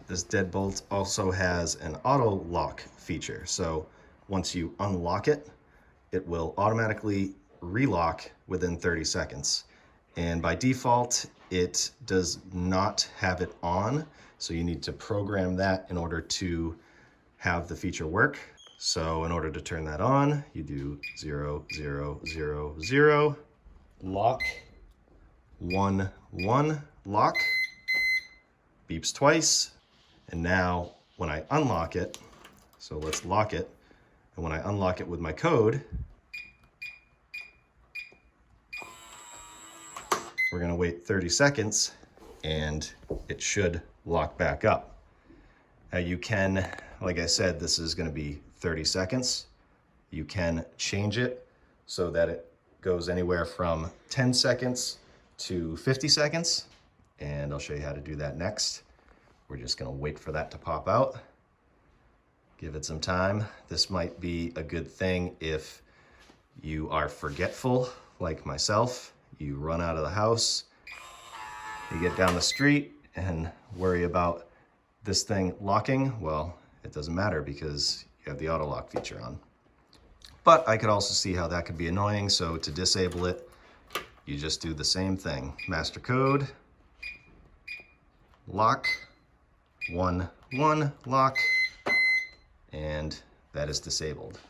this deadbolt also has an auto lock feature. So once you unlock it, it will automatically relock within 30 seconds. And by default, it does not have it on. So you need to program that in order to have the feature work. So in order to turn that on, you do 0, 0, 0, 0, lock, 1, 1, lock, beeps twice. And now when I unlock it, so let's lock it. And when I unlock it with my code, we're gonna wait 30 seconds and it should lock back up. Now you can, like I said, this is gonna be 30 seconds. You can change it so that it goes anywhere from 10 seconds to 50 seconds. And I'll show you how to do that next. We're just gonna wait for that to pop out. Give it some time. This might be a good thing if you are forgetful, like myself. You run out of the house, you get down the street and worry about this thing locking. Well, it doesn't matter because you have the auto lock feature on. But I could also see how that could be annoying. So to disable it, you just do the same thing. Master code, lock, 1, 1, lock, and that is disabled.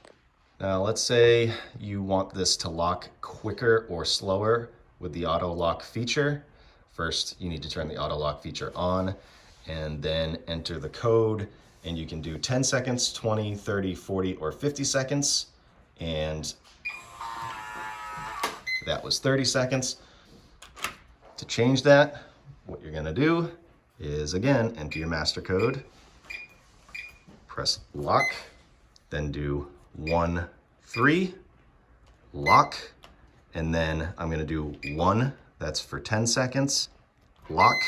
Now let's say you want this to lock quicker or slower with the auto lock feature. First, you need to turn the auto lock feature on and then enter the code, and you can do 10 seconds, 20, 30, 40, or 50 seconds. And that was 30 seconds. To change that, what you're gonna do is again, enter your master code, press lock, then do 1, 3, lock, and then I'm gonna do 1, that's for 10 seconds, lock,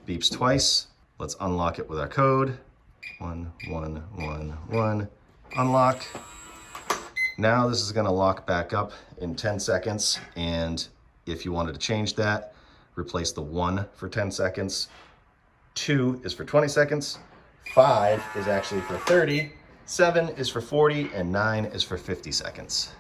beeps twice. Let's unlock it with our code, 1, 1, 1, 1, unlock. Now this is gonna lock back up in 10 seconds, and if you wanted to change that, replace the 1 for 10 seconds, 2 is for 20 seconds, 5 is actually for 30, 7 is for 40, and 9 is for 50 seconds.